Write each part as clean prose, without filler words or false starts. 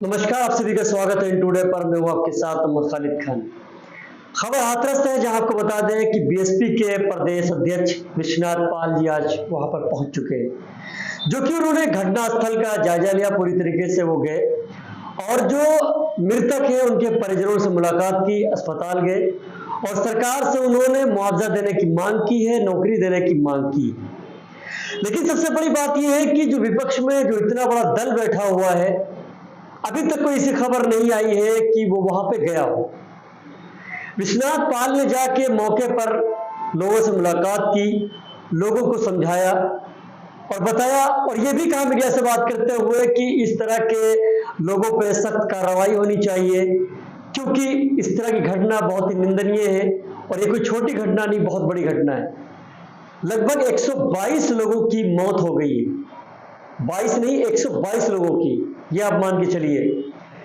नमस्कार, आप सभी का स्वागत है इन टुडे पर। मैं हूं आपके साथ मोहम्मद खालिद खान। खबर हाथरस से है, जहां आपको बता दें कि बीएसपी के प्रदेश अध्यक्ष विश्वनाथ पाल जी आज वहां पर पहुंच चुके हैं, जो कि उन्होंने घटनास्थल का जायजा लिया। पूरी तरीके से वो गए और जो मृतक है उनके परिजनों से मुलाकात की, अस्पताल गए और सरकार से उन्होंने मुआवजा देने की मांग की है, नौकरी देने की मांग की। लेकिन सबसे बड़ी बात यह है कि जो विपक्ष में जो इतना बड़ा दल बैठा हुआ है, अभी तक कोई ऐसी खबर नहीं आई है कि वो वहां पे गया हो। विश्वनाथ पाल ने जाके मौके पर लोगों से मुलाकात की, लोगों को समझाया और बताया, और ये भी कहा मीडिया से बात करते हुए कि इस तरह के लोगों पर सख्त कार्रवाई होनी चाहिए, क्योंकि इस तरह की घटना बहुत ही निंदनीय है और ये कोई छोटी घटना नहीं, बहुत बड़ी घटना है। लगभग 122 लोगों की मौत हो गई है, 22 नहीं 122 लोगों की, ये आप मान के चलिए।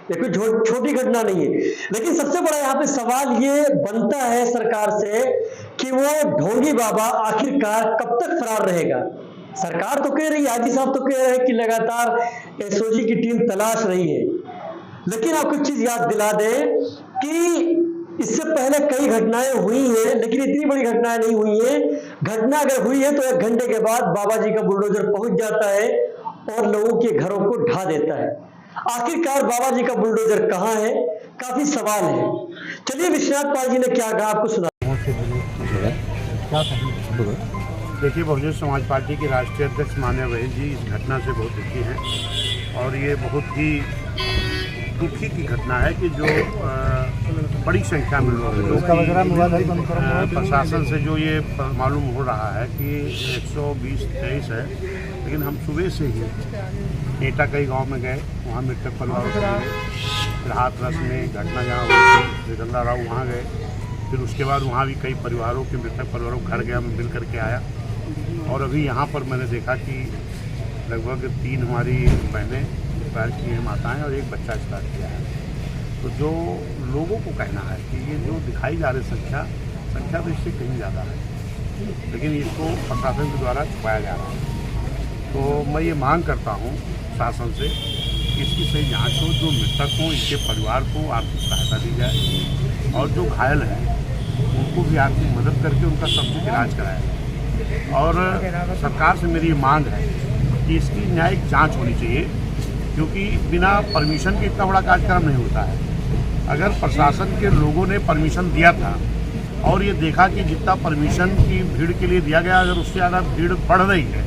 ये कोई छोटी घटना नहीं है। लेकिन सबसे बड़ा यहाँ पे सवाल ये बनता है सरकार से कि वो ढोंगी बाबा आखिरकार कब तक फरार रहेगा। सरकार तो कह रही है, हाजी साहब तो कह रहे हैं कि लगातार एसओजी की टीम तलाश रही है, लेकिन आप कुछ चीज याद दिला दें कि इससे पहले कई घटनाएं हुई हैं, लेकिन इतनी बड़ी घटनाएं नहीं हुई हैं। घटना अगर हुई है तो 1 घंटे के बाद बाबा जी का बुलडोजर पहुंच जाता है और लोगों के घरों को ढा देता है। आखिरकार बाबा जी का बुलडोजर कहां है, काफी सवाल है। चलिए विश्वनाथ पाल जी ने क्या कहा आपको सुना। देखिए, बहुजन समाज पार्टी के राष्ट्रीय अध्यक्ष माननीय वहीद जी इस घटना से बहुत दुखी हैं और ये बहुत ही दुखी की घटना है कि जो बड़ी संख्या में लोग प्रशासन से जो ये मालूम हो रहा है कि 120-23 है, लेकिन हम सुबह से ही एटा कई गांव में गए, वहाँ मृतक परिवारों से मिले। फिर हाथरस में घटना जहाँ हुई थी गंगा राव वहाँ गए, फिर उसके बाद वहाँ भी कई परिवारों के मृतक परिवारों के घर गया, मैं मिल करके आया। और अभी यहाँ पर मैंने देखा कि लगभग 3 हमारी बहनें एक्सपायर की हैं, माताएँ, और एक बच्चा एक्सपायर किया है। तो जो लोगों को कहना है कि ये जो दिखाई जा रही संख्या तो इससे कहीं ज़्यादा है, लेकिन इसको प्रशासन के द्वारा छुपाया जा रहा है। तो मैं ये मांग करता हूँ शासन से कि इसकी सही जांच हो, जो मृतक हों इनके परिवार को आर्थिक सहायता दी जाए और जो घायल हैं उनको भी आर्थिक मदद करके उनका समुचित इलाज कराया जाए। और सरकार से मेरी मांग है कि इसकी न्यायिक जांच होनी चाहिए, क्योंकि बिना परमिशन के इतना बड़ा कार्यक्रम नहीं होता है। अगर प्रशासन के लोगों ने परमिशन दिया था और ये देखा कि जितना परमिशन की भीड़ के लिए दिया गया, अगर उससे ज़्यादा भीड़ बढ़ रही है,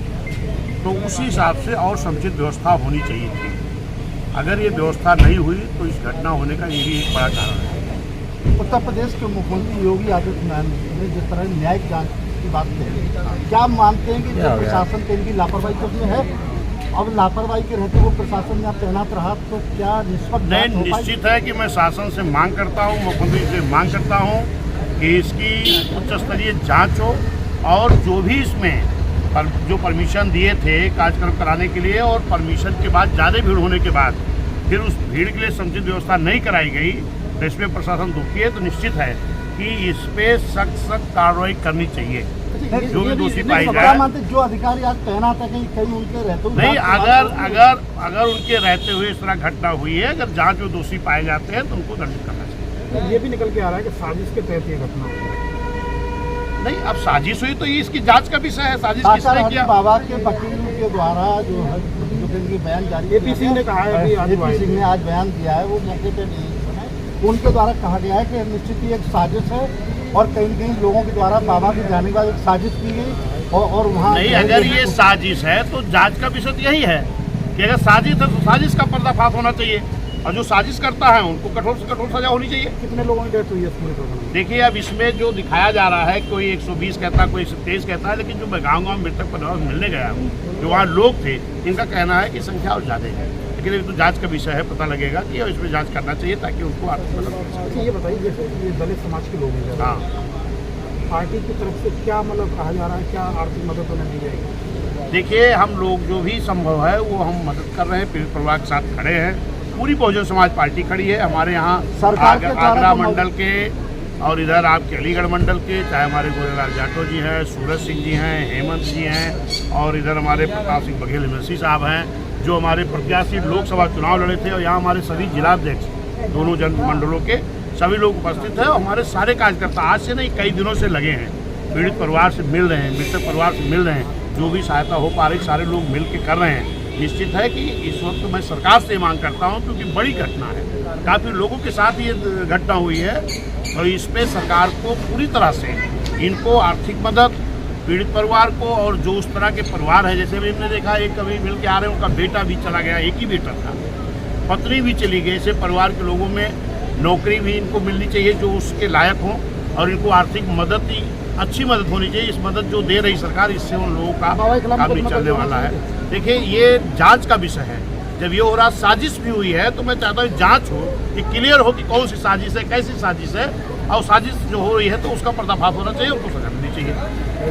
तो उसी हिसाब से और समुचित व्यवस्था होनी चाहिए थी। अगर ये व्यवस्था नहीं हुई तो इस घटना होने का यही एक बड़ा कारण है। उत्तर प्रदेश के मुख्यमंत्री योगी आदित्यनाथ ने जिस तरह न्यायिक जांच की बात कही, क्या मानते हैं कि प्रशासन की इनकी लापरवाही तो उसमें है? अब लापरवाही के रहते वो प्रशासन में तैनात रहा तो क्या निष्पक्ष नहीं, निश्चित है कि मैं शासन से मांग करता हूँ, मुख्यमंत्री से मांग करता हूँ कि इसकी उच्च स्तरीय जाँच हो और जो भी इसमें जो परमिशन दिए थे कार्यक्रम कराने के लिए और परमिशन के बाद ज़्यादा भीड़ होने के बाद फिर उस भीड़ के लिए समुचित व्यवस्था नहीं कराई गई, तो इसमें प्रशासन दुखी है। तो निश्चित है कि इस पे सख्त कार्रवाई करनी चाहिए, जो भी दोषी पाई जाए। जो अधिकारी आज तैनात है कहीं उनके रहते नहीं, अगर उनके रहते हुए इस तरह घटना हुई है, अगर जांच में दोषी पाए जाते हैं तो उनको दंडित करना चाहिए। ये भी निकल के आ रहा है कि साजिश के तहत ये घटना हुई है। नहीं, अब साजिश हुई तो ये इसकी जांच का विषय है। साजिश किसने किया? बाबा के वकील के द्वारा जो बयान जारी, एपी सिंह ने कहा है, एपी सिंह ने आज बयान दिया है, वो मौके पे नहीं, उनके द्वारा कहा गया है कि निश्चित ही एक साजिश है और कहीं लोगों के द्वारा बाबा के जाने के बाद एक साजिश की गई और वहाँ नहीं, अगर ये साजिश है तो जांच का विषय यही है कि अगर साजिश है तो साजिश का पर्दाफाश होना चाहिए और जो साजिश करता है उनको कठोर से कठोर सजा होनी चाहिए। कितने लोगों की डेथ हुई है? देखिए, अब इसमें जो दिखाया जा रहा है, कोई 120 कहता है, कोई 123 कहता है, लेकिन जो मैं गाँव मृतक परिवार मिलने गया हूँ, जो वहाँ लोग थे, इनका कहना है कि संख्या और ज़्यादा है। लेकिन ये तो जांच का विषय है, पता लगेगा कि इसमें जांच करना चाहिए ताकि उनको आर्थिक मदद मिल सके। ये बताइए, जैसे ये दलित समाज के लोग हैं, हाँ, पार्टी की तरफ से क्या कहा जा रहा है, क्या आर्थिक मदद उन्हें दी जाएगी? देखिए, हम लोग जो भी संभव है वो हम मदद कर रहे हैं, पीड़ित परिवार के साथ खड़े हैं। पूरी बहुजन समाज पार्टी खड़ी है। हमारे यहाँ आगरा मंडल के और इधर आपके अलीगढ़ मंडल के, चाहे हमारे गोरेलाल जाटव जी हैं, सूरज सिंह जी हैं, हेमंत जी हैं, और इधर हमारे प्रताप सिंह बघेल एमएलसी साहब हैं, जो हमारे प्रत्याशी लोकसभा चुनाव लड़े थे, और यहाँ हमारे सभी जिलाध्यक्ष दोनों जनमंडलों के सभी लोग उपस्थित हैं। और हमारे सारे कार्यकर्ता आज से नहीं, कई दिनों से लगे हैं, पीड़ित परिवार से मिल रहे हैं, मृतक परिवार से मिल रहे हैं, जो भी सहायता हो पा रही सारे लोग मिल के कर रहे हैं। निश्चित है कि इस वक्त मैं सरकार से मांग करता हूं, क्योंकि बड़ी घटना है, काफ़ी लोगों के साथ ये घटना हुई है, और इस पे सरकार को पूरी तरह से इनको आर्थिक मदद, पीड़ित परिवार को, और जो उस तरह के परिवार है, जैसे भी हमने देखा एक कभी मिल के आ रहे हैं, उनका बेटा भी चला गया, एक ही बेटा था, पत्नी भी चली गई, ऐसे परिवार के लोगों में नौकरी भी इनको मिलनी चाहिए जो उसके लायक हों, और इनको आर्थिक मदद ही अच्छी मदद होनी चाहिए। इस मदद जो दे रही सरकार, इससे उन लोगों का काम नहीं चलने वाला है। देखिए, ये जांच का विषय है। जब ये हो रहा साजिश भी हुई है, तो मैं चाहता हूँ जांच हो, कि क्लियर हो कि कौन सी साजिश है, कैसी साजिश है, और साजिश जो हो रही है तो उसका पर्दाफाश होना चाहिए, उनको सजा मिलनी चाहिए।